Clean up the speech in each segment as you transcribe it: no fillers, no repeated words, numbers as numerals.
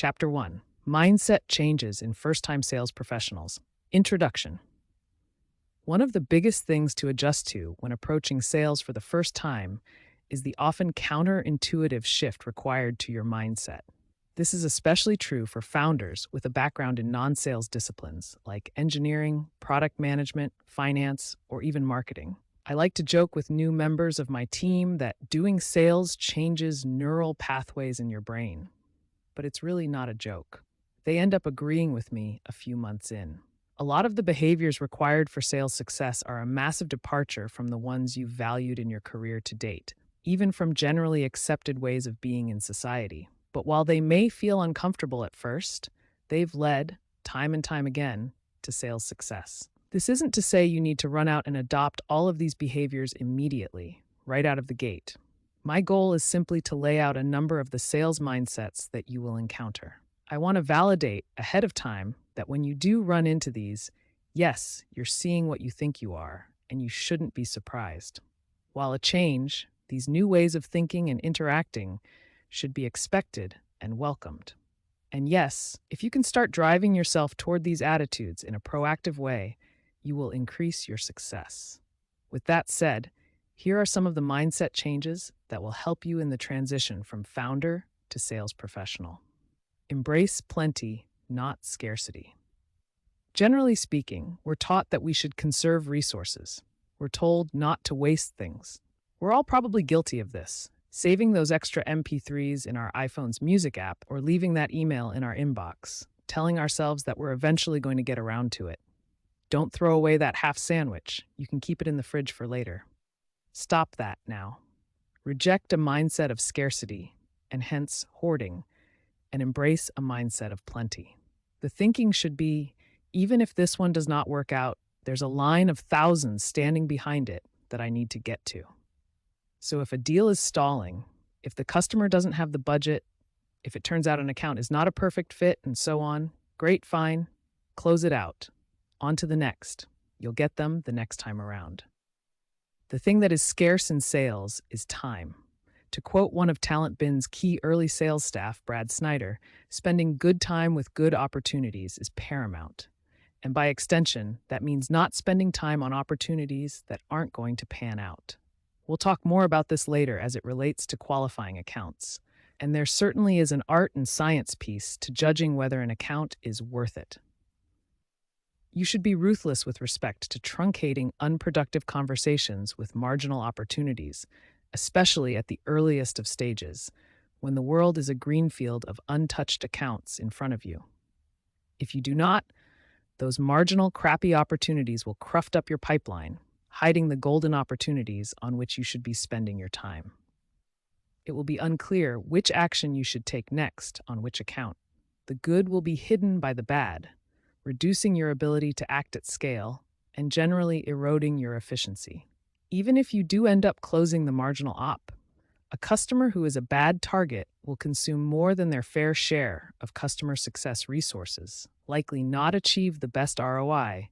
Chapter 1: Mindset Changes in First-Time Sales Professionals. Introduction. One of the biggest things to adjust to when approaching sales for the first time is the often counterintuitive shift required to your mindset. This is especially true for founders with a background in non-sales disciplines like engineering, product management, finance, or even marketing. I like to joke with new members of my team that doing sales changes neural pathways in your brain. But it's really not a joke. They end up agreeing with me a few months in. A lot of the behaviors required for sales success are a massive departure from the ones you've valued in your career to date, even from generally accepted ways of being in society. But while they may feel uncomfortable at first, they've led, time and time again, to sales success. This isn't to say you need to run out and adopt all of these behaviors immediately, right out of the gate. My goal is simply to lay out a number of the sales mindsets that you will encounter. I want to validate ahead of time that when you do run into these, yes, you're seeing what you think you are, and you shouldn't be surprised. While a change, these new ways of thinking and interacting should be expected and welcomed. And yes, if you can start driving yourself toward these attitudes in a proactive way, you will increase your success. With that said, here are some of the mindset changes that will help you in the transition from founder to sales professional. Embrace plenty, not scarcity. Generally speaking, we're taught that we should conserve resources. We're told not to waste things. We're all probably guilty of this, saving those extra MP3s in our iPhone's music app or leaving that email in our inbox, telling ourselves that we're eventually going to get around to it. Don't throw away that half sandwich. You can keep it in the fridge for later. Stop that now. Reject a mindset of scarcity, and hence hoarding, and embrace a mindset of plenty. The thinking should be, even if this one does not work out, there's a line of thousands standing behind it that I need to get to. So if a deal is stalling, if the customer doesn't have the budget, if it turns out an account is not a perfect fit, and so on, great, fine, close it out. On to the next. You'll get them the next time around. The thing that is scarce in sales is time. To quote one of TalentBin's key early sales staff, Brad Snyder, spending good time with good opportunities is paramount. And by extension, that means not spending time on opportunities that aren't going to pan out. We'll talk more about this later as it relates to qualifying accounts. And there certainly is an art and science piece to judging whether an account is worth it. You should be ruthless with respect to truncating unproductive conversations with marginal opportunities, especially at the earliest of stages, when the world is a greenfield of untouched accounts in front of you. If you do not, those marginal, crappy opportunities will cruft up your pipeline, hiding the golden opportunities on which you should be spending your time. It will be unclear which action you should take next on which account. The good will be hidden by the bad, reducing your ability to act at scale and generally eroding your efficiency. Even if you do end up closing the marginal op, a customer who is a bad target will consume more than their fair share of customer success resources, likely not achieve the best ROI,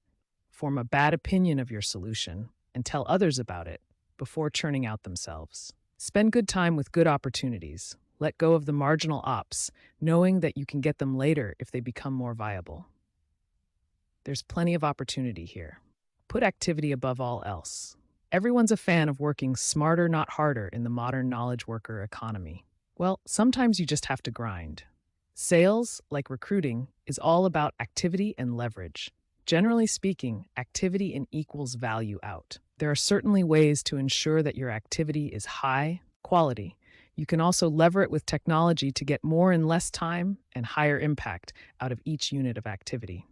form a bad opinion of your solution, and tell others about it before churning out themselves. Spend good time with good opportunities. Let go of the marginal ops, knowing that you can get them later if they become more viable. There's plenty of opportunity here. Put activity above all else. Everyone's a fan of working smarter, not harder in the modern knowledge worker economy. Well, sometimes you just have to grind. Sales, like recruiting, is all about activity and leverage. Generally speaking, activity equals value out. There are certainly ways to ensure that your activity is high quality. You can also lever it with technology to get more in less time and higher impact out of each unit of activity.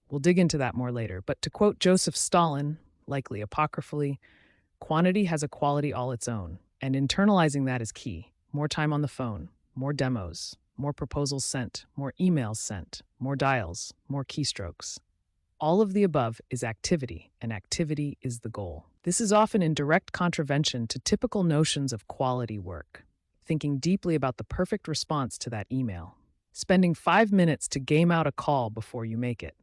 We'll dig into that more later, but to quote Joseph Stalin, likely apocryphally, quantity has a quality all its own, and internalizing that is key. More time on the phone, more demos, more proposals sent, more emails sent, more dials, more keystrokes. All of the above is activity, and activity is the goal. This is often in direct contravention to typical notions of quality work. Thinking deeply about the perfect response to that email. Spending 5 minutes to game out a call before you make it.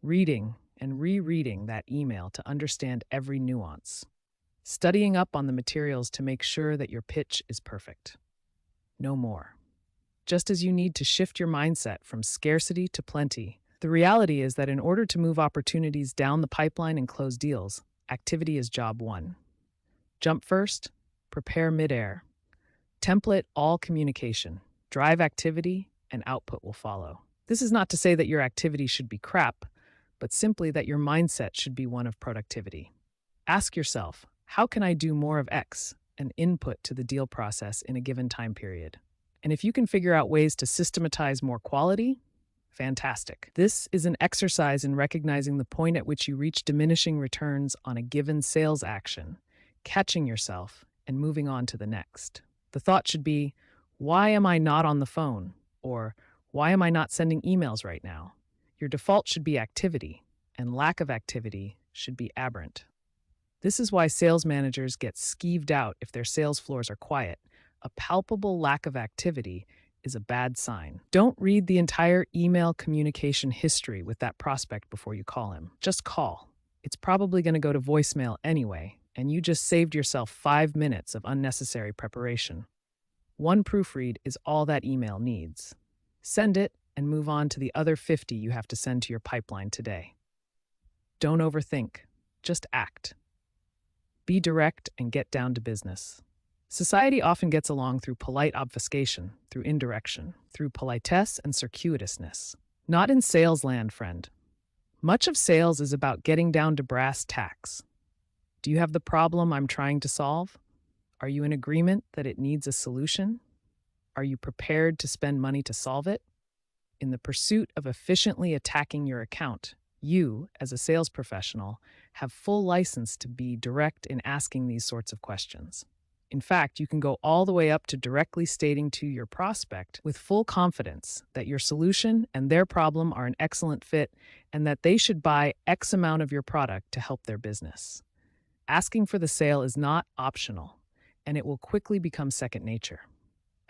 Reading and rereading that email to understand every nuance. Studying up on the materials to make sure that your pitch is perfect. No more. just as you need to shift your mindset from scarcity to plenty. The reality is that in order to move opportunities down the pipeline and close deals, activity is job one. Jump first, prepare midair. Template all communication, drive activity, and output will follow. This is not to say that your activity should be crap, but simply that your mindset should be one of productivity. Ask yourself, how can I do more of X, an input to the deal process in a given time period? And if you can figure out ways to systematize more quality, fantastic. This is an exercise in recognizing the point at which you reach diminishing returns on a given sales action, catching yourself, and moving on to the next. The thought should be, why am I not on the phone? Or, why am I not sending emails right now? Your default should be activity, and lack of activity should be aberrant. This is why sales managers get skeeved out if their sales floors are quiet. A palpable lack of activity is a bad sign. Don't read the entire email communication history with that prospect before you call him. Just call. It's probably going to go to voicemail anyway, and you just saved yourself 5 minutes of unnecessary preparation. One proofread is all that email needs. Send it and move on to the other 50 you have to send to your pipeline today. Don't overthink. Just act. Be direct and get down to business. Society often gets along through polite obfuscation, through indirection, through politesse and circuitousness. Not in sales land, friend. Much of sales is about getting down to brass tacks. Do you have the problem I'm trying to solve? Are you in agreement that it needs a solution? Are you prepared to spend money to solve it? In the pursuit of efficiently attacking your account, you, as a sales professional, have full license to be direct in asking these sorts of questions. In fact, you can go all the way up to directly stating to your prospect with full confidence that your solution and their problem are an excellent fit and that they should buy X amount of your product to help their business. Asking for the sale is not optional, and it will quickly become second nature.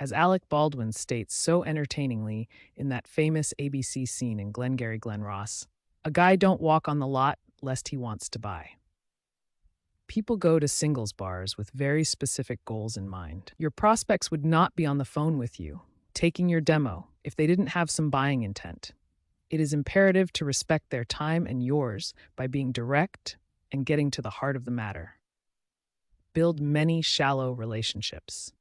As Alec Baldwin states so entertainingly in that famous ABC scene in Glengarry Glen Ross, a guy don't walk on the lot lest he wants to buy. People go to singles bars with very specific goals in mind. Your prospects would not be on the phone with you, taking your demo, if they didn't have some buying intent. It is imperative to respect their time and yours by being direct and getting to the heart of the matter. Build many shallow relationships.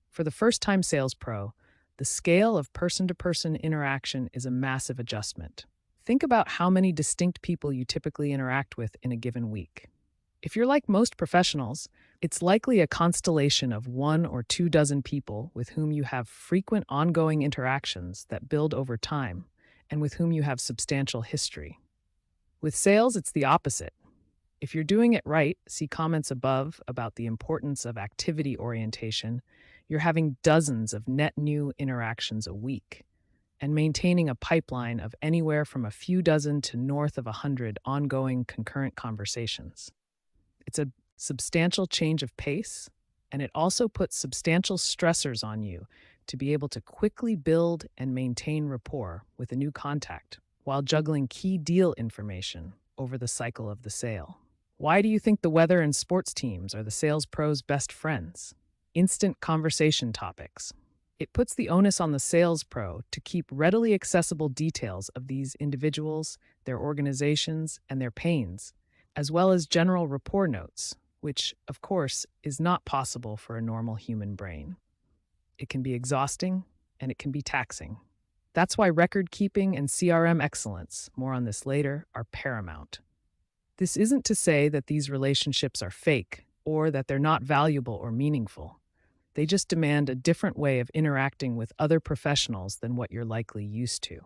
For the first-time sales pro, the scale of person-to-person interaction is a massive adjustment. Think about how many distinct people you typically interact with in a given week. If you're like most professionals, it's likely a constellation of 1 or 2 dozen people with whom you have frequent ongoing interactions that build over time and with whom you have substantial history. With sales, it's the opposite. If you're doing it right, see comments above about the importance of activity orientation, you're having dozens of net new interactions a week and maintaining a pipeline of anywhere from a few dozen to north of 100 ongoing concurrent conversations. It's a substantial change of pace, and it also puts substantial stressors on you to be able to quickly build and maintain rapport with a new contact while juggling key deal information over the cycle of the sale. Why do you think the weather and sports teams are the sales pro's best friends? Instant conversation topics. It puts the onus on the sales pro to keep readily accessible details of these individuals, their organizations, and their pains, as well as general rapport notes, which, of course, is not possible for a normal human brain. It can be exhausting, and it can be taxing. That's why record keeping and CRM excellence, more on this later, are paramount. This isn't to say that these relationships are fake or that they're not valuable or meaningful. They just demand a different way of interacting with other professionals than what you're likely used to.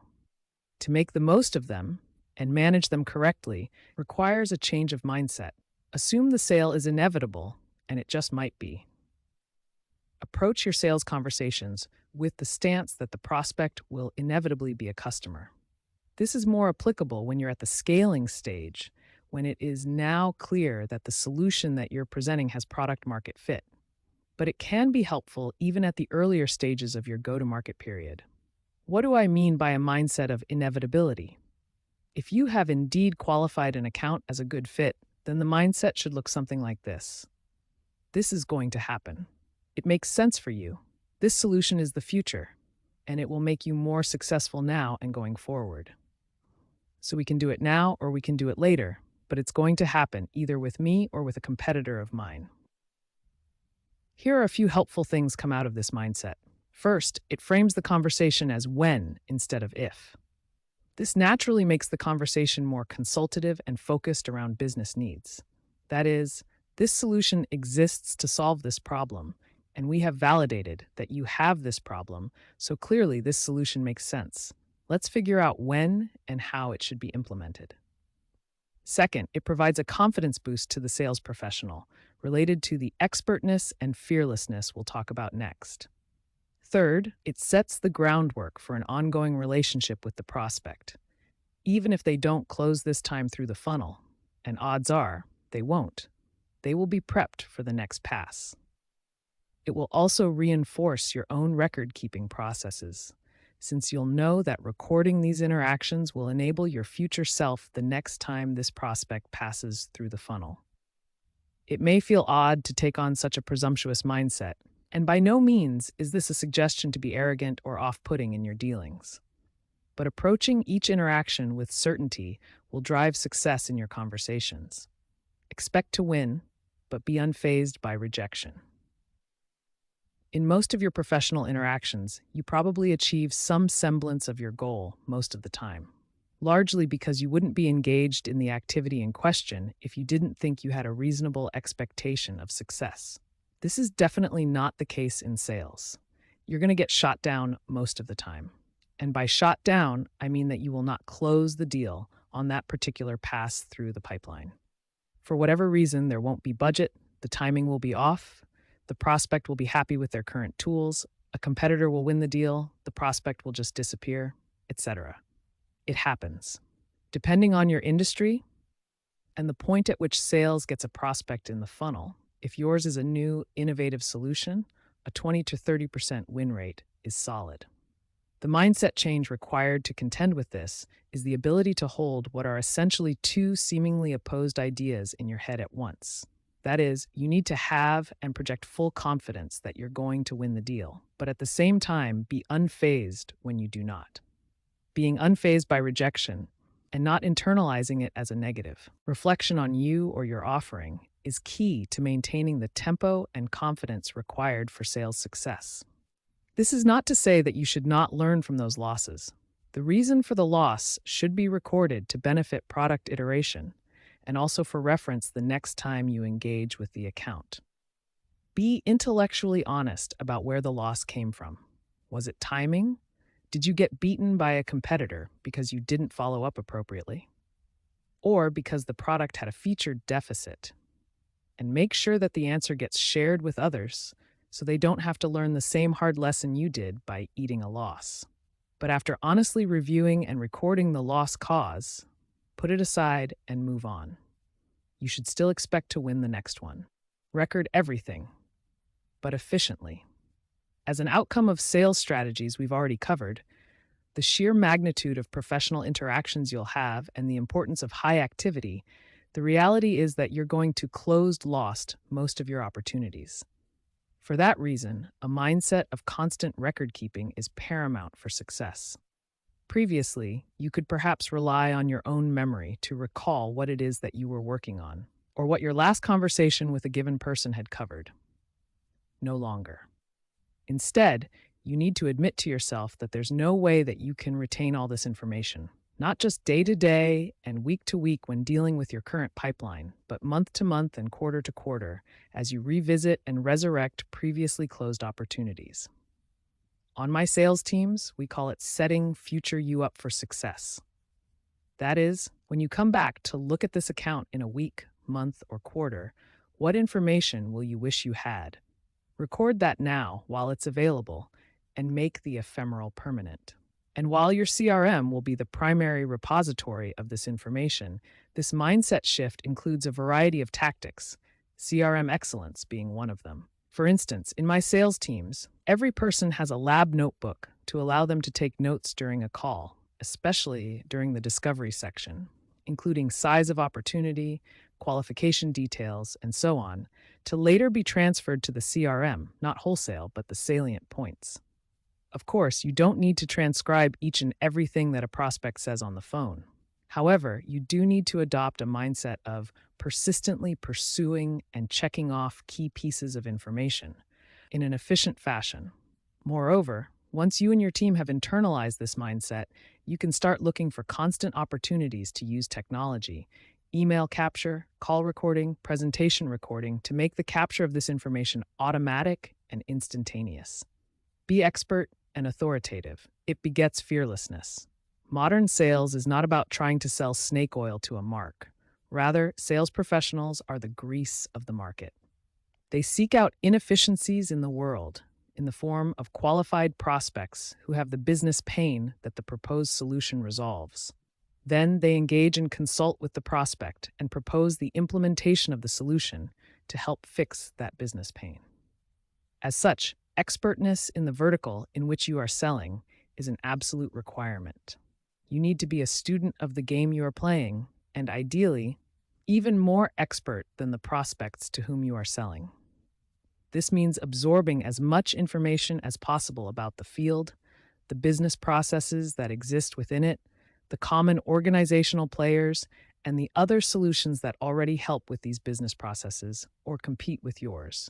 To make the most of them and manage them correctly requires a change of mindset. Assume the sale is inevitable, and it just might be. Approach your sales conversations with the stance that the prospect will inevitably be a customer. This is more applicable when you're at the scaling stage, when it is now clear that the solution that you're presenting has product-market fit. But it can be helpful even at the earlier stages of your go-to-market period. What do I mean by a mindset of inevitability? If you have indeed qualified an account as a good fit, then the mindset should look something like this. This is going to happen. It makes sense for you. This solution is the future, and it will make you more successful now and going forward. So we can do it now or we can do it later, but it's going to happen either with me or with a competitor of mine. Here are a few helpful things come out of this mindset. First, it frames the conversation as when instead of if. This naturally makes the conversation more consultative and focused around business needs. That is, this solution exists to solve this problem, and we have validated that you have this problem, so clearly this solution makes sense. Let's figure out when and how it should be implemented. Second, it provides a confidence boost to the sales professional, related to the expertness and fearlessness we'll talk about next. Third, it sets the groundwork for an ongoing relationship with the prospect. Even if they don't close this time through the funnel, and odds are they won't, they will be prepped for the next pass. It will also reinforce your own record-keeping processes, since you'll know that recording these interactions will enable your future self the next time this prospect passes through the funnel. It may feel odd to take on such a presumptuous mindset, and by no means is this a suggestion to be arrogant or off-putting in your dealings. But approaching each interaction with certainty will drive success in your conversations. Expect to win, but be unfazed by rejection. In most of your professional interactions, you probably achieve some semblance of your goal most of the time, largely because you wouldn't be engaged in the activity in question if you didn't think you had a reasonable expectation of success. This is definitely not the case in sales. You're going to get shot down most of the time. And by shot down, I mean that you will not close the deal on that particular pass through the pipeline. For whatever reason, there won't be budget, the timing will be off, the prospect will be happy with their current tools, a competitor will win the deal, the prospect will just disappear, etc. It happens. Depending on your industry and the point at which sales gets a prospect in the funnel, if yours is a new, innovative solution, a 20 to 30% win rate is solid. The mindset change required to contend with this is the ability to hold what are essentially two seemingly opposed ideas in your head at once. That is, you need to have and project full confidence that you're going to win the deal, but at the same time be unfazed when you do not. Being unfazed by rejection and not internalizing it as a negative reflection on you or your offering is key to maintaining the tempo and confidence required for sales success. This is not to say that you should not learn from those losses. The reason for the loss should be recorded to benefit product iteration and also for reference the next time you engage with the account. Be intellectually honest about where the loss came from. Was it timing? Did you get beaten by a competitor because you didn't follow up appropriately? Or because the product had a feature deficit? And make sure that the answer gets shared with others so they don't have to learn the same hard lesson you did by eating a loss. But after honestly reviewing and recording the loss cause, put it aside and move on. You should still expect to win the next one. Record everything, but efficiently. As an outcome of sales strategies we've already covered, the sheer magnitude of professional interactions you'll have and the importance of high activity, the reality is that you're going to lost most of your opportunities. For that reason, a mindset of constant record keeping is paramount for success. Previously, you could perhaps rely on your own memory to recall what it is that you were working on, or what your last conversation with a given person had covered. No longer. Instead, you need to admit to yourself that there's no way that you can retain all this information, not just day to day and week to week when dealing with your current pipeline, but month to month and quarter to quarter as you revisit and resurrect previously closed opportunities. On my sales teams, we call it setting future you up for success. That is, when you come back to look at this account in a week, month, or quarter, what information will you wish you had? Record that now while it's available and make the ephemeral permanent. And while your CRM will be the primary repository of this information, this mindset shift includes a variety of tactics, CRM excellence being one of them. For instance, in my sales teams, every person has a lab notebook to allow them to take notes during a call, especially during the discovery section, including size of opportunity, qualification details, and so on, to later be transferred to the CRM, not wholesale, but the salient points. Of course, you don't need to transcribe each and everything that a prospect says on the phone. However, you do need to adopt a mindset of persistently pursuing and checking off key pieces of information in an efficient fashion. Moreover, once you and your team have internalized this mindset, you can start looking for constant opportunities to use technology, email capture, call recording, presentation recording to make the capture of this information automatic and instantaneous. Be expert and authoritative. It begets fearlessness. Modern sales is not about trying to sell snake oil to a mark. Rather, sales professionals are the grease of the market. They seek out inefficiencies in the world in the form of qualified prospects who have the business pain that the proposed solution resolves. Then they engage and consult with the prospect and propose the implementation of the solution to help fix that business pain. As such, expertness in the vertical in which you are selling is an absolute requirement. You need to be a student of the game you are playing, and ideally, even more expert than the prospects to whom you are selling. This means absorbing as much information as possible about the field, the business processes that exist within it, the common organizational players, and the other solutions that already help with these business processes or compete with yours.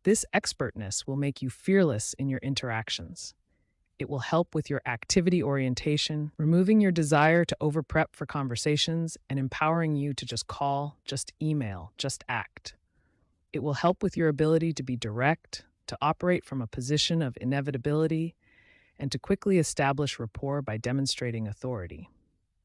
This expertness will make you fearless in your interactions. It will help with your activity orientation, removing your desire to over-prep for conversations and empowering you to just call, just email, just act. It will help with your ability to be direct, to operate from a position of inevitability, and to quickly establish rapport by demonstrating authority.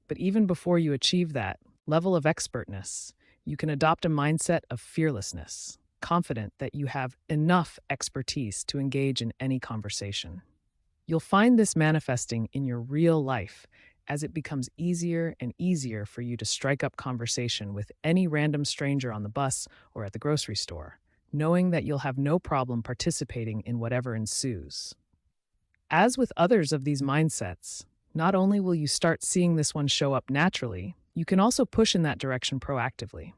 But even before you achieve that level of expertness, you can adopt a mindset of fearlessness, confident that you have enough expertise to engage in any conversation. You'll find this manifesting in your real life as it becomes easier and easier for you to strike up conversation with any random stranger on the bus or at the grocery store, knowing that you'll have no problem participating in whatever ensues. As with others of these mindsets, not only will you start seeing this one show up naturally, you can also push in that direction proactively.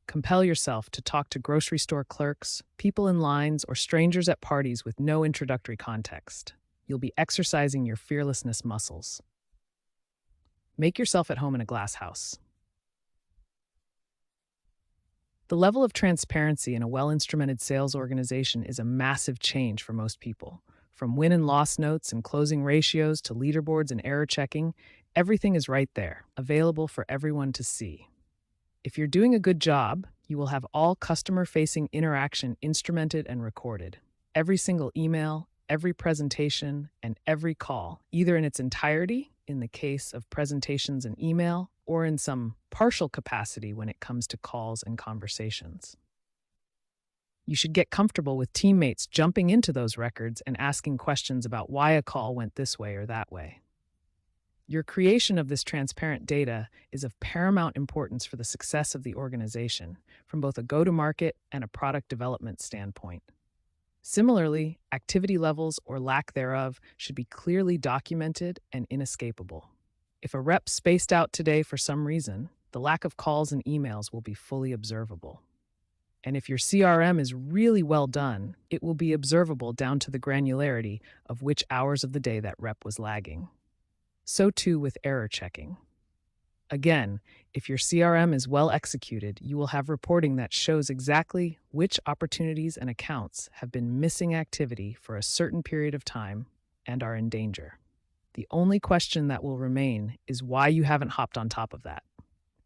Compel yourself to talk to grocery store clerks, people in lines, or strangers at parties with no introductory context. You'll be exercising your fearlessness muscles. Make yourself at home in a glass house. The level of transparency in a well-instrumented sales organization is a massive change for most people. From win and loss notes and closing ratios to leaderboards and error checking, everything is right there, available for everyone to see. If you're doing a good job, you will have all customer-facing interaction instrumented and recorded. Every single email, every presentation, and every call, either in its entirety, in the case of presentations and email, or in some partial capacity when it comes to calls and conversations. You should get comfortable with teammates jumping into those records and asking questions about why a call went this way or that way. Your creation of this transparent data is of paramount importance for the success of the organization, from both a go-to-market and a product development standpoint. Similarly, activity levels or lack thereof should be clearly documented and inescapable. If a rep spaced out today for some reason, the lack of calls and emails will be fully observable. And if your CRM is really well done, it will be observable down to the granularity of which hours of the day that rep was lagging. So too with error checking. Again, if your CRM is well executed, you will have reporting that shows exactly which opportunities and accounts have been missing activity for a certain period of time and are in danger. The only question that will remain is why you haven't hopped on top of that.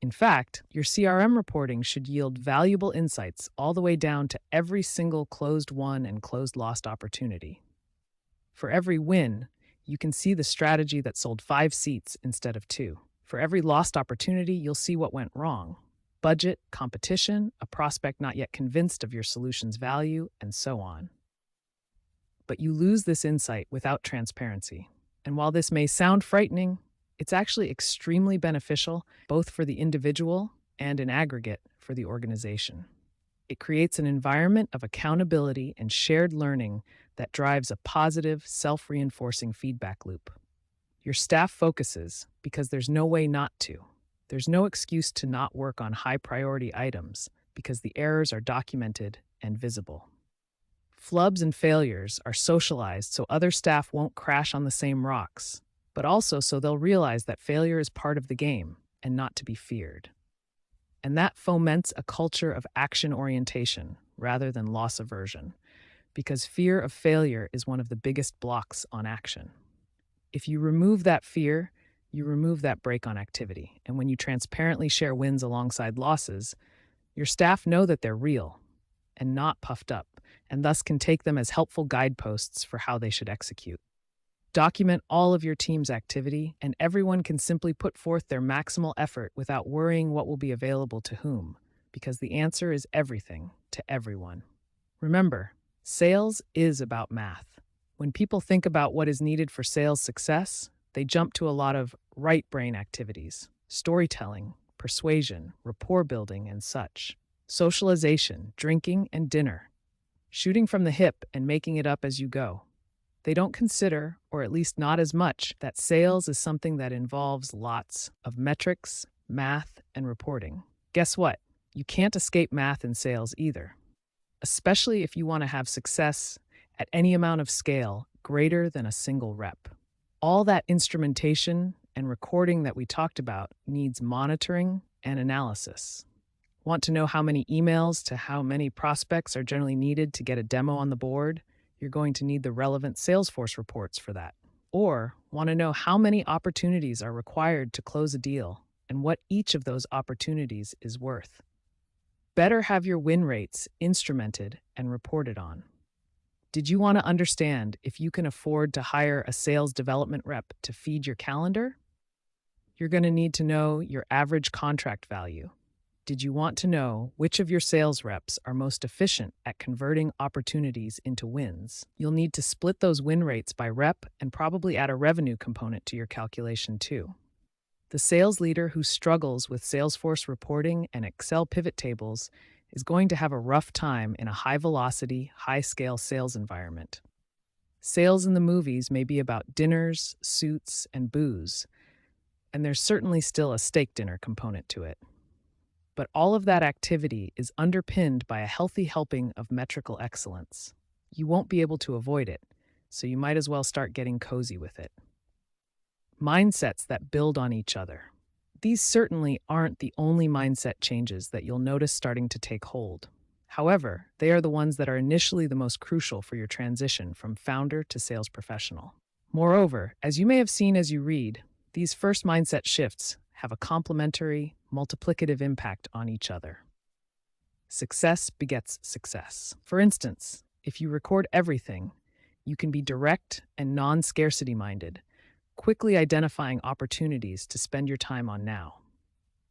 In fact, your CRM reporting should yield valuable insights all the way down to every single closed won and closed lost opportunity. For every win, you can see the strategy that sold 5 seats instead of 2. For every lost opportunity, you'll see what went wrong. Budget, competition, a prospect not yet convinced of your solution's value, and so on. But you lose this insight without transparency. And while this may sound frightening, it's actually extremely beneficial both for the individual and in aggregate for the organization. It creates an environment of accountability and shared learning that drives a positive, self-reinforcing feedback loop. Your staff focuses because there's no way not to. There's no excuse to not work on high-priority items. because the errors are documented and visible. Flubs and failures are socialized so other staff won't crash on the same rocks, but also so they'll realize that failure is part of the game and not to be feared. And that foments a culture of action orientation rather than loss aversion, because fear of failure is one of the biggest blocks on action. If you remove that fear, you remove that brake on activity. And when you transparently share wins alongside losses, your staff know that they're real and not puffed up, and thus can take them as helpful guideposts for how they should execute. Document all of your team's activity, and everyone can simply put forth their maximal effort without worrying what will be available to whom, because the answer is everything to everyone. Remember, sales is about math. When people think about what is needed for sales success, they jump to a lot of right brain activities: storytelling, persuasion, rapport building, and such. Socialization, drinking, and dinner. Shooting from the hip and making it up as you go. They don't consider, or at least not as much, that sales is something that involves lots of metrics, math, and reporting. Guess what? You can't escape math in sales either, especially if you want to have success at any amount of scale greater than a single rep. All that instrumentation and recording that we talked about needs monitoring and analysis. Want to know how many emails to how many prospects are generally needed to get a demo on the board? You're going to need the relevant Salesforce reports for that. Or want to know how many opportunities are required to close a deal and what each of those opportunities is worth? Better have your win rates instrumented and reported on. Did you want to understand if you can afford to hire a sales development rep to feed your calendar? You're going to need to know your average contract value. Did you want to know which of your sales reps are most efficient at converting opportunities into wins? You'll need to split those win rates by rep and probably add a revenue component to your calculation too. The sales leader who struggles with Salesforce reporting and Excel pivot tables is going to have a rough time in a high-velocity, high-scale sales environment. Sales in the movies may be about dinners, suits, and booze, and there's certainly still a steak dinner component to it. But all of that activity is underpinned by a healthy helping of metrical excellence. You won't be able to avoid it, so you might as well start getting cozy with it. Mindsets that build on each other. These certainly aren't the only mindset changes that you'll notice starting to take hold. However, they are the ones that are initially the most crucial for your transition from founder to sales professional. Moreover, as you may have seen as you read, these first mindset shifts have a complementary, multiplicative impact on each other. Success begets success. For instance, if you record everything, you can be direct and non-scarcity minded, quickly identifying opportunities to spend your time on now.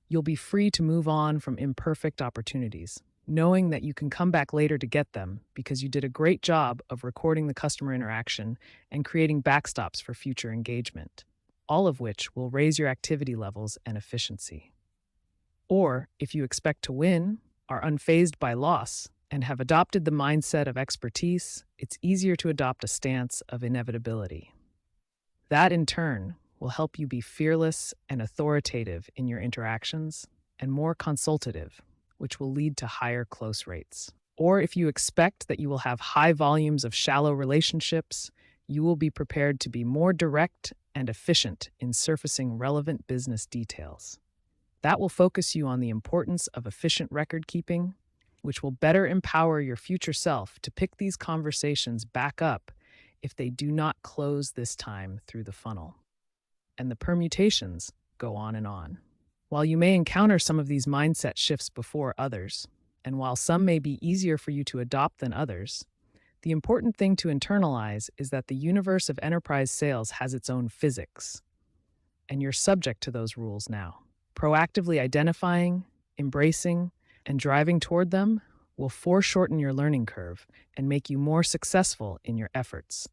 You'll be free to move on from imperfect opportunities, knowing that you can come back later to get them because you did a great job of recording the customer interaction and creating backstops for future engagement, all of which will raise your activity levels and efficiency. Or, if you expect to win, are unfazed by loss, and have adopted the mindset of expertise, it's easier to adopt a stance of inevitability. That, in turn, will help you be fearless and authoritative in your interactions, and more consultative, which will lead to higher close rates. Or if you expect that you will have high volumes of shallow relationships, you will be prepared to be more direct and efficient in surfacing relevant business details. That will focus you on the importance of efficient record keeping, which will better empower your future self to pick these conversations back up if they do not close this time through the funnel. And the permutations go on and on. While you may encounter some of these mindset shifts before others, and while some may be easier for you to adopt than others, the important thing to internalize is that the universe of enterprise sales has its own physics, and you're subject to those rules now. Proactively identifying, embracing, and driving toward them will foreshorten your learning curve and make you more successful in your efforts.